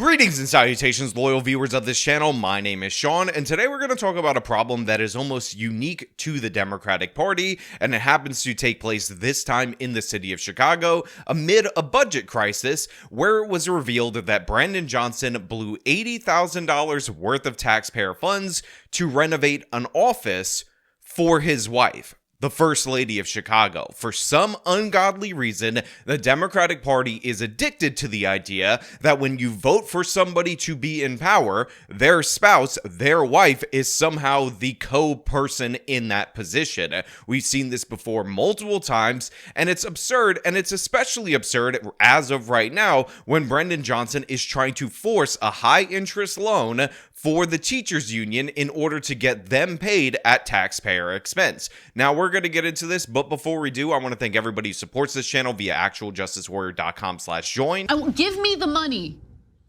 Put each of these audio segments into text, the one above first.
Greetings and salutations, loyal viewers of this channel. My name is Sean, and today we're going to talk about a problem that is almost unique to the Democratic Party, and it happens to take place this time in the city of Chicago amid a budget crisis where it was revealed that Brandon Johnson blew $80,000 worth of taxpayer funds to renovate an office for his wife, the First Lady of Chicago. For some ungodly reason, the Democratic Party is addicted to the idea that when you vote for somebody to be in power, their spouse, their wife, is somehow the co-person in that position. We've seen this before multiple times, and it's absurd, and it's especially absurd as of right now when Brandon Johnson is trying to force a high-interest loan for the teachers union in order to get them paid at taxpayer expense. Now, we're going to get into this, but before we do, I want to thank everybody who supports this channel via actualjusticewarrior.com/join. Give me the money.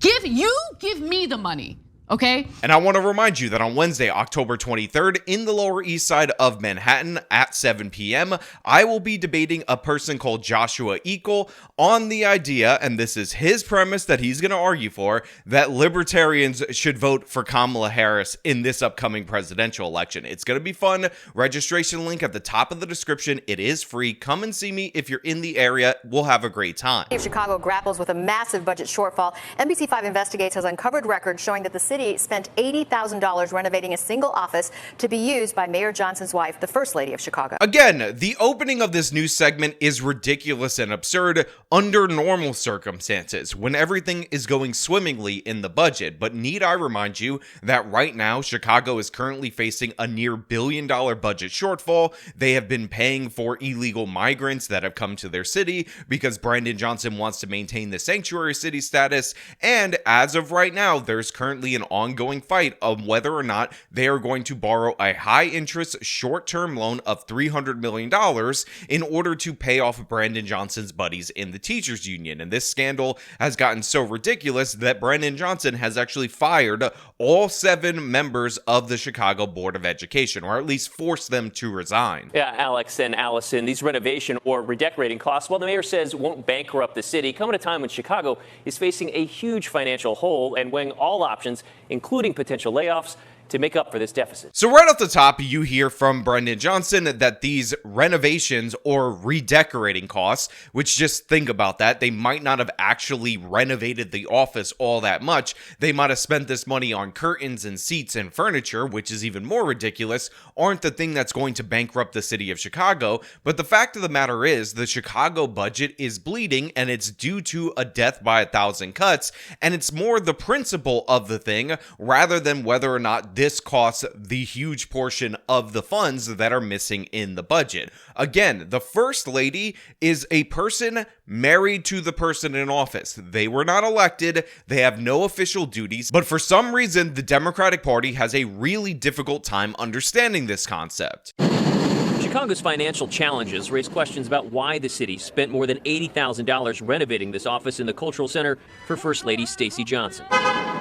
Give me the money. Okay. And I want to remind you that on Wednesday, October 23rd, in the Lower East Side of Manhattan at 7 p.m., I will be debating a person called Joshua Eagle on the idea, and this is his premise that he's going to argue for, that libertarians should vote for Kamala Harris in this upcoming presidential election. It's going to be fun. Registration link at the top of the description. It is free. Come and see me if you're in the area. We'll have a great time. Chicago grapples with a massive budget shortfall. NBC5 Investigates has uncovered records showing that the city spent $80,000 renovating a single office to be used by Mayor Johnson's wife, the First Lady of Chicago. Again, the opening of this news segment is ridiculous and absurd under normal circumstances, when everything is going swimmingly in the budget. But need I remind you that right now, Chicago is currently facing a near $1 billion budget shortfall. They have been paying for illegal migrants that have come to their city because Brandon Johnson wants to maintain the sanctuary city status. And as of right now, there's currently an ongoing fight of whether or not they are going to borrow a high-interest short-term loan of $300 million in order to pay off Brandon Johnson's buddies in the teachers union. And this scandal has gotten so ridiculous that Brandon Johnson has actually fired all 7 members of the Chicago Board of Education, or at least forced them to resign. Yeah, Alex and Allison, these renovation or redecorating costs, well, the mayor says won't bankrupt the city, come at a time when Chicago is facing a huge financial hole and weighing all options, including potential layoffs, to make up for this deficit. So right off the top, you hear from Brandon Johnson that these renovations or redecorating costs, which, just think about that, they might not have actually renovated the office all that much. They might have spent this money on curtains and seats and furniture, which is even more ridiculous, aren't the thing that's going to bankrupt the city of Chicago. But the fact of the matter is, the Chicago budget is bleeding, and it's due to a death by 1,000 cuts, and it's more the principle of the thing rather than whether or not this costs the huge portion of the funds that are missing in the budget. Again, the First Lady is a person married to the person in office. They were not elected, they have no official duties, but for some reason, the Democratic Party has a really difficult time understanding this concept. Chicago's financial challenges raise questions about why the city spent more than $80,000 renovating this office in the Cultural Center for First Lady Stacey Johnson.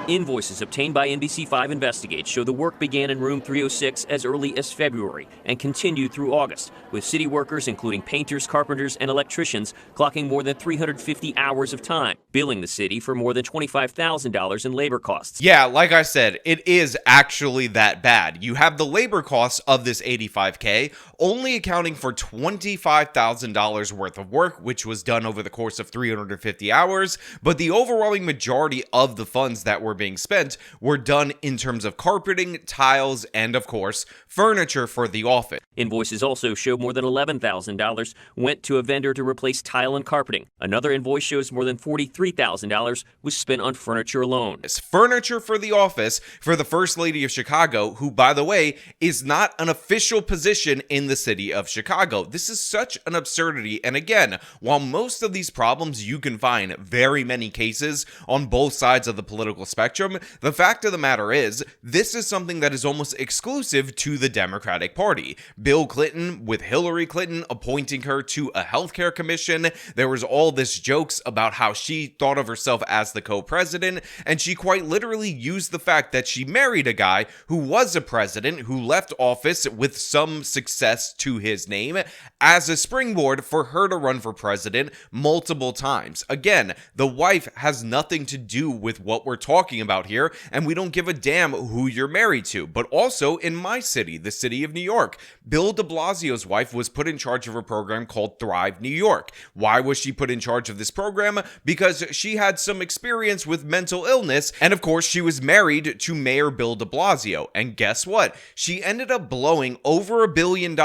Invoices obtained by NBC5 Investigates show the work began in room 306 as early as February and continued through August, with city workers, including painters, carpenters, and electricians, clocking more than 350 hours of time, billing the city for more than $25,000 in labor costs. Yeah, like I said, it is actually that bad. You have the labor costs of this $85K only accounting for $25,000 worth of work, which was done over the course of 350 hours, but the overwhelming majority of the funds that were being spent were done in terms of carpeting, tiles, and of course, furniture for the office. Invoices also show more than $11,000 went to a vendor to replace tile and carpeting. Another invoice shows more than $43,000 was spent on furniture alone. It's furniture for the office for the First Lady of Chicago, who, by the way, is not an official position in the city of Chicago. This is such an absurdity, and again, while most of these problems you can find very many cases on both sides of the political spectrum, spectrum, the fact of the matter is, this is something that is almost exclusive to the Democratic Party. Bill Clinton, with Hillary Clinton appointing her to a healthcare commission, there was all this jokes about how she thought of herself as the co-president, and she quite literally used the fact that she married a guy who was a president, who left office with some success to his name, as a springboard for her to run for president multiple times. Again, the wife has nothing to do with what we're talking about here, and we don't give a damn who you're married to. But also in my city, the city of New York, Bill de Blasio's wife was put in charge of a program called Thrive New York. Why was she put in charge of this program? Because she had some experience with mental illness, and of course she was married to Mayor Bill de Blasio. And guess what? She ended up blowing over $1 billion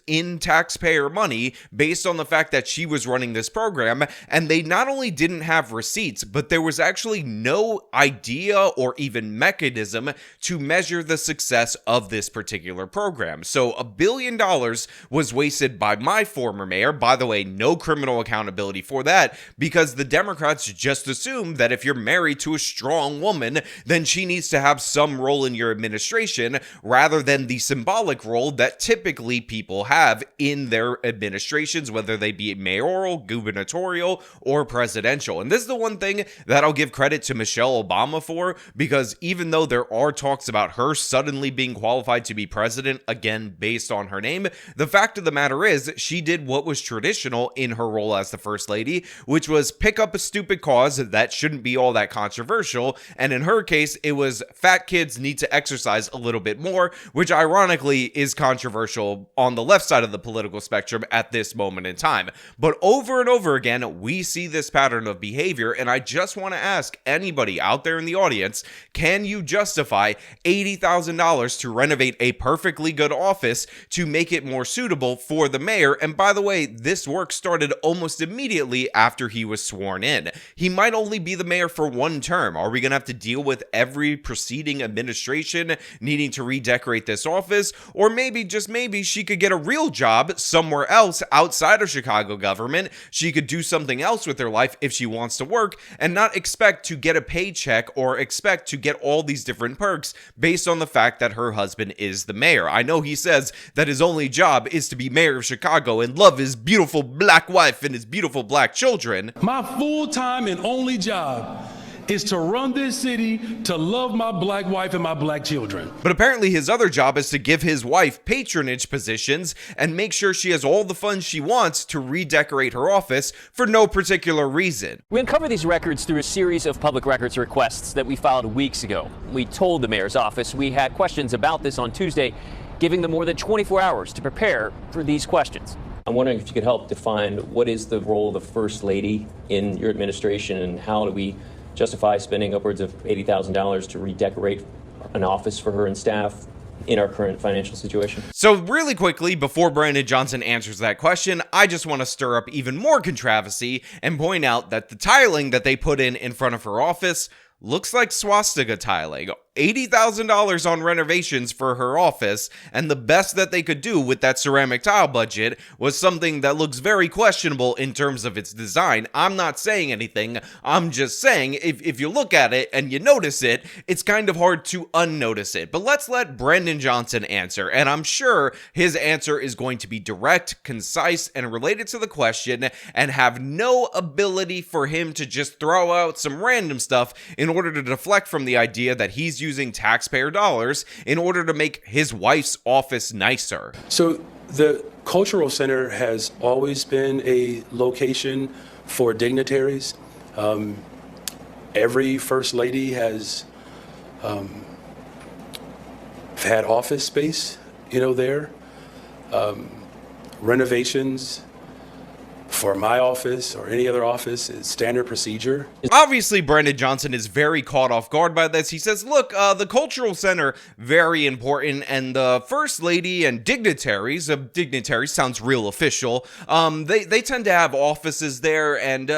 in taxpayer money based on the fact that she was running this program, and they not only didn't have receipts, but there was actually no idea or even mechanism to measure the success of this particular program. So $1 billion was wasted by my former mayor. By the way, no criminal accountability for that, because the Democrats just assume that if you're married to a strong woman, then she needs to have some role in your administration, rather than the symbolic role that typically people have in their administrations, whether they be mayoral, gubernatorial, or presidential. And this is the one thing that I'll give credit to Michelle Obama for, because even though there are talks about her suddenly being qualified to be president, again, based on her name, the fact of the matter is she did what was traditional in her role as the first lady, which was pick up a stupid cause that shouldn't be all that controversial. And in her case, it was fat kids need to exercise a little bit more, which ironically is controversial on the left side of the political spectrum at this moment in time. But over and over again, we see this pattern of behavior, and I just want to ask anybody out there in the audience, can you justify $80,000 to renovate a perfectly good office to make it more suitable for the mayor? And by the way, this work started almost immediately after he was sworn in. He might only be the mayor for one term. Are we going to have to deal with every preceding administration needing to redecorate this office? Or maybe, just maybe, she could get a real job somewhere else outside of Chicago government. She could do something else with her life if she wants to work, and not expect to get a paycheck or expect to get all these different perks based on the fact that her husband is the mayor. I know he says that his only job is to be mayor of Chicago and love his beautiful black wife and his beautiful black children. My full-time and only job is to run this city, to love my black wife and my black children. But apparently his other job is to give his wife patronage positions and make sure she has all the funds she wants to redecorate her office for no particular reason. We uncovered these records through a series of public records requests that we filed weeks ago. We told the mayor's office we had questions about this on Tuesday, giving them more than 24 hours to prepare for these questions. I'm wondering if you could help define what is the role of the First Lady in your administration, and how do we justify spending upwards of $80,000 to redecorate an office for her and staff in our current financial situation? So really quickly, before Brandon Johnson answers that question, I just want to stir up even more controversy and point out that the tiling that they put in front of her office looks like swastika tiling. $80,000 on renovations for her office, and the best that they could do with that ceramic tile budget was something that looks very questionable in terms of its design. I'm not saying anything, I'm just saying if you look at it and you notice it, it's kind of hard to unnotice it. But let's let Brandon Johnson answer, and I'm sure his answer is going to be direct, concise, and related to the question, and have no ability for him to just throw out some random stuff in order to deflect from the idea that he's using taxpayer dollars in order to make his wife's office nicer. So the Cultural Center has always been a location for dignitaries. Every First Lady has had office space, there. Renovations for my office or any other office is standard procedure. Obviously, Brandon Johnson is very caught off guard by this. He says, look, the Cultural Center, very important, and the First Lady and dignitaries sounds real official, they tend to have offices there, and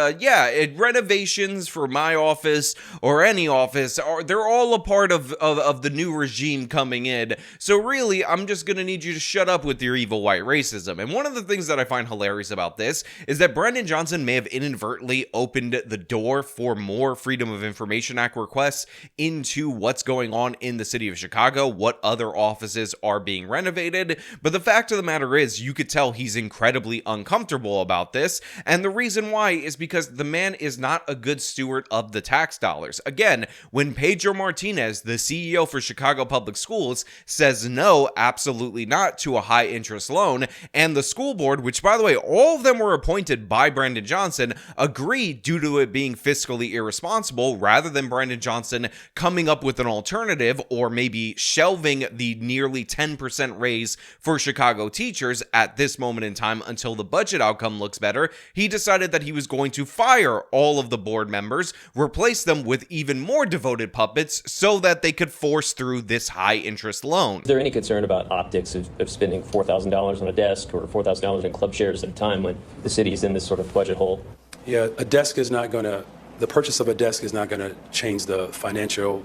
renovations for my office or any office, they're all a part of the new regime coming in. So really, I'm just gonna need you to shut up with your evil white racism. And one of the things that I find hilarious about this is that Brandon Johnson may have inadvertently opened the door for more Freedom of Information Act requests into what's going on in the city of Chicago, what other offices are being renovated. But the fact of the matter is, you could tell he's incredibly uncomfortable about this. And the reason why is because the man is not a good steward of the tax dollars. Again, when Pedro Martinez, the CEO for Chicago Public Schools, says no, absolutely not, to a high interest loan, and the school board, which by the way, all of them were appointed by Brandon Johnson, agreed due to it being fiscally irresponsible, rather than Brandon Johnson coming up with an alternative or maybe shelving the nearly 10% raise for Chicago teachers at this moment in time until the budget outcome looks better. He decided that he was going to fire all of the board members, replace them with even more devoted puppets so that they could force through this high interest loan. Is there any concern about optics of spending $4,000 on a desk or $4,000 in club shares at a time when the city is in this sort of budget hole? Yeah, a desk is not going to, the purchase of a desk is not going to change the financial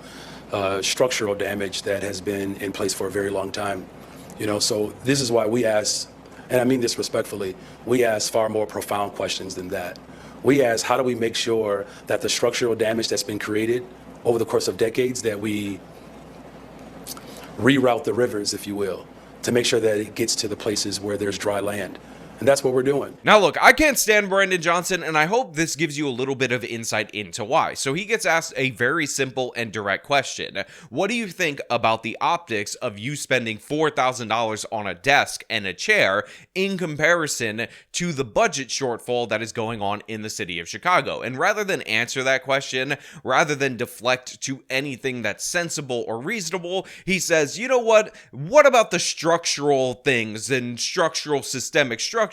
structural damage that has been in place for a very long time. You know, so this is why we ask, and I mean this respectfully, we ask far more profound questions than that. We ask, how do we make sure that the structural damage that's been created over the course of decades, that we reroute the rivers, if you will, to make sure that it gets to the places where there's dry land. And that's what we're doing. Now look, I can't stand Brandon Johnson, and I hope this gives you a little bit of insight into why. So he gets asked a very simple and direct question. What do you think about the optics of you spending $4,000 on a desk and a chair in comparison to the budget shortfall that is going on in the city of Chicago? And rather than answer that question, rather than deflect to anything that's sensible or reasonable, he says, you know what? What about the structural things and structural systemic structures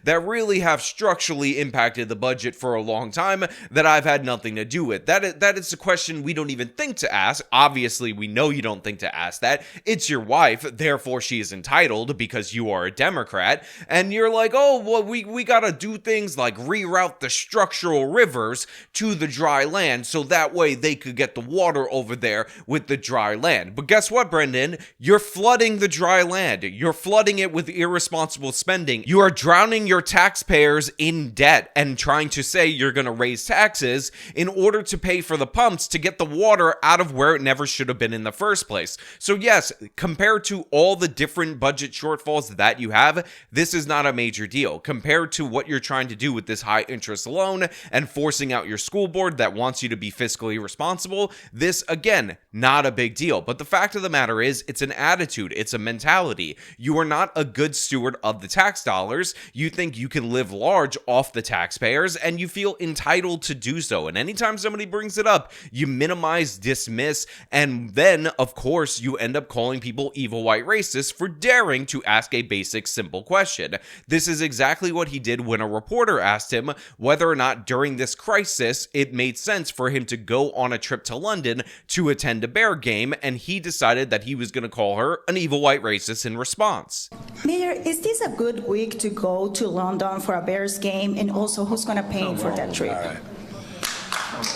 that really have structurally impacted the budget for a long time that I've had nothing to do with? That is a question we don't even think to ask. Obviously, we know you don't think to ask that. It's your wife, therefore she is entitled because you are a Democrat. And you're like, oh, well, we gotta do things like reroute the structural rivers to the dry land so that way they could get the water over there with the dry land. But guess what, Brendan? You're flooding the dry land. You're flooding it with irresponsible spending. You are drowning your taxpayers in debt and trying to say you're going to raise taxes in order to pay for the pumps to get the water out of where it never should have been in the first place. So yes, compared to all the different budget shortfalls that you have, this is not a major deal. Compared to what you're trying to do with this high interest loan and forcing out your school board that wants you to be fiscally responsible, this, again, not a big deal. But the fact of the matter is, it's an attitude, it's a mentality. You are not a good steward of the tax dollars. You think you can live large off the taxpayers, and you feel entitled to do so. And anytime somebody brings it up, you minimize, dismiss, and then, of course, you end up calling people evil white racists for daring to ask a basic, simple question. This is exactly what he did when a reporter asked him whether or not during this crisis it made sense for him to go on a trip to London to attend a Bear game, and he decided that he was going to call her an evil white racist in response. Mayor, is this a good week to go to London for a Bears game? And also, who's going to pay for that trip? All right.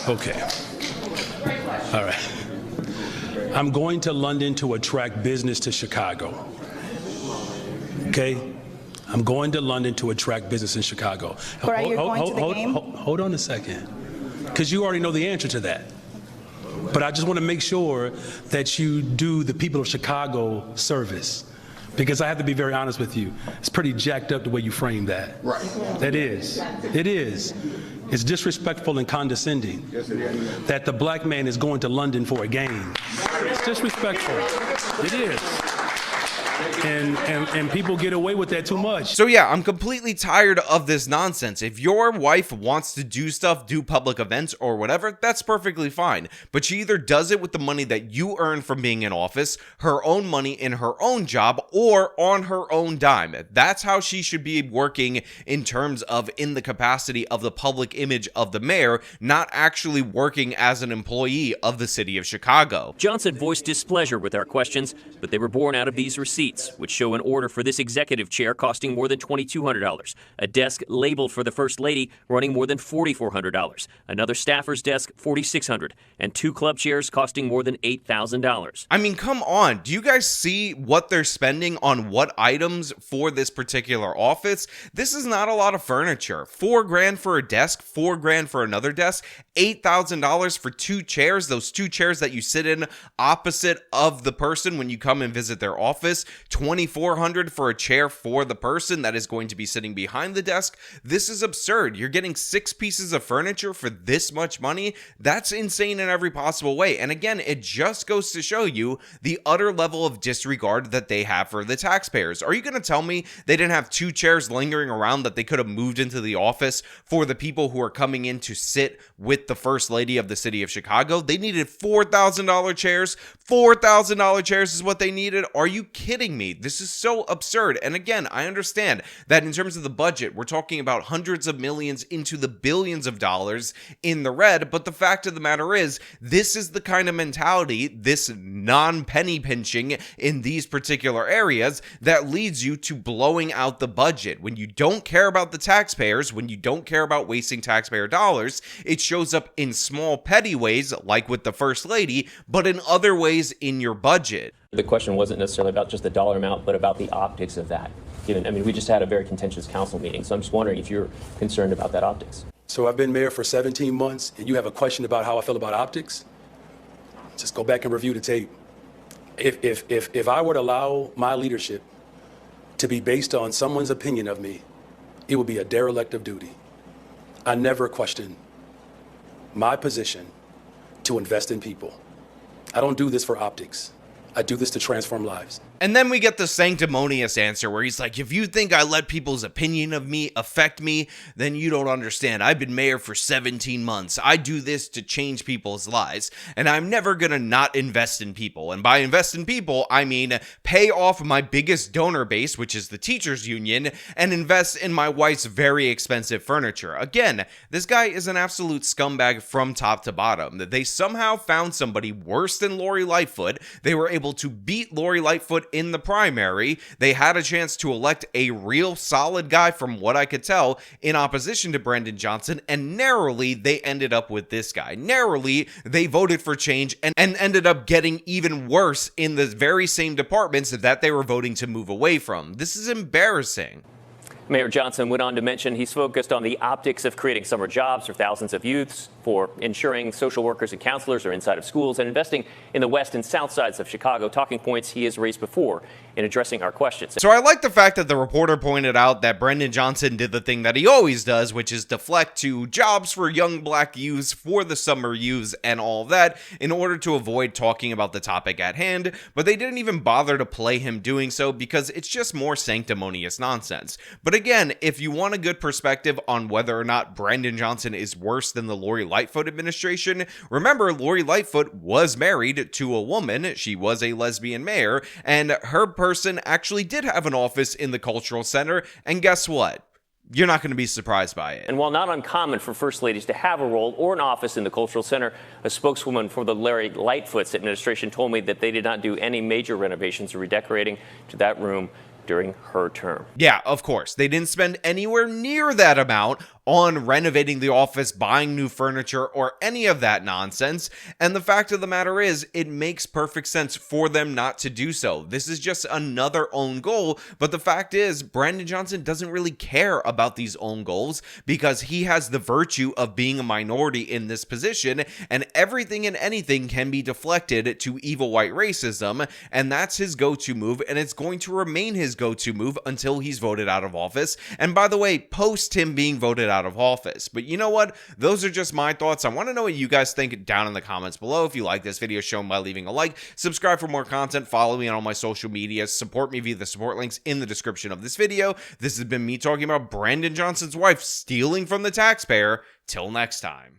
Okay. All right. I'm going to London to attract business to Chicago. Okay? I'm going to London to attract business in Chicago. But are you going to the game? Hold on a second. Because you already know the answer to that. But I just want to make sure that you do the people of Chicago service. Because I have to be very honest with you. It's pretty jacked up the way you frame that. Right. That is. It is. It's disrespectful and condescending. Yes, it is. That the black man is going to London for a game. It's disrespectful. It is. And people get away with that too much. So yeah, I'm completely tired of this nonsense. If your wife wants to do stuff, do public events or whatever, that's perfectly fine. But she either does it with the money that you earn from being in office, her own money in her own job, or on her own dime. That's how she should be working in terms of in the capacity of the public image of the mayor, not actually working as an employee of the city of Chicago. Johnson voiced displeasure with our questions, but they were born out of these receipts. receipts, which show an order for this executive chair costing more than $2,200, a desk labeled for the First Lady running more than $4,400, another staffer's desk $4,600, and 2 club chairs costing more than $8,000. I mean, come on. Do you guys see what they're spending on what items for this particular office? This is not a lot of furniture. $4,000 for a desk, $4,000 for another desk, $8,000 for 2 chairs, those 2 chairs that you sit in opposite of the person when you come and visit their office, $2,400 for a chair for the person that is going to be sitting behind the desk. This is absurd. You're getting 6 pieces of furniture for this much money. That's insane in every possible way. And again, it just goes to show you the utter level of disregard that they have for the taxpayers. Are you going to tell me they didn't have 2 chairs lingering around that they could have moved into the office for the people who are coming in to sit with the First Lady of the city of Chicago? They needed $4,000 chairs. $4,000 chairs is what they needed. Are you kidding me? This is so absurd. And again, I understand that in terms of the budget, we're talking about hundreds of millions into the billions of dollars in the red. But the fact of the matter is, this is the kind of mentality, this non-penny pinching in these particular areas that leads you to blowing out the budget. When you don't care about the taxpayers, when you don't care about wasting taxpayer dollars, it shows up in small petty ways, like with the First Lady, but in other ways in your budget. The question wasn't necessarily about just the dollar amount, but about the optics of that. We just had a very contentious council meeting, so I'm just wondering if you're concerned about that optics. So I've been mayor for 17 months, and you have a question about how I feel about optics? Just go back and review the tape. If I were to allow my leadership to be based on someone's opinion of me, it would be a derelict of duty. I never question my position to invest in people. I don't do this for optics. I do this to transform lives. And then we get the sanctimonious answer where he's like, if you think I let people's opinion of me affect me, then you don't understand. I've been mayor for 17 months. I do this to change people's lives, and I'm never going to not invest in people. And by invest in people, I mean pay off my biggest donor base, which is the teachers union, and invest in my wife's very expensive furniture. Again, this guy is an absolute scumbag from top to bottom. They somehow found somebody worse than Lori Lightfoot. They were able to beat Lori Lightfoot in the primary. They had a chance to elect a real solid guy, from what I could tell, in opposition to Brandon Johnson, and narrowly they ended up with this guy. Narrowly they voted for change and ended up getting even worse in the very same departments that they were voting to move away from. This is embarrassing. Mayor Johnson went on to mention he's focused on the optics of creating summer jobs for thousands of youths, for ensuring social workers and counselors are inside of schools, and investing in the west and south sides of Chicago, talking points he has raised before in addressing our questions. So I like the fact that the reporter pointed out that Brandon Johnson did the thing that he always does, which is deflect to jobs for young black youths, for the summer youths, and all of that, in order to avoid talking about the topic at hand. But they didn't even bother to play him doing so because it's just more sanctimonious nonsense. But again, if you want a good perspective on whether or not Brandon Johnson is worse than the Lori Lightfoot administration, remember Lori Lightfoot was married to a woman. She was a lesbian mayor, and her person actually did have an office in the cultural center. And guess what? You're not going to be surprised by it. And while not uncommon for first ladies to have a role or an office in the cultural center, a spokeswoman for the Lori Lightfoot's administration told me that they did not do any major renovations or redecorating to that room during her term. Yeah, of course. They didn't spend anywhere near that amount on renovating the office, buying new furniture, or any of that nonsense. And the fact of the matter is, it makes perfect sense for them not to do so. This is just another own goal. But the fact is, Brandon Johnson doesn't really care about these own goals because he has the virtue of being a minority in this position, and everything and anything can be deflected to evil white racism. And that's his go-to move, and it's going to remain his go-to move until he's voted out of office. And by the way, post him being voted out of office. But you know what? Those are just my thoughts. I want to know what you guys think down in the comments below. If you like this video, show them by leaving a like, subscribe for more content, follow me on all my social media, support me via the support links in the description of this video. This has been me talking about Brandon Johnson's wife stealing from the taxpayer. Till next time.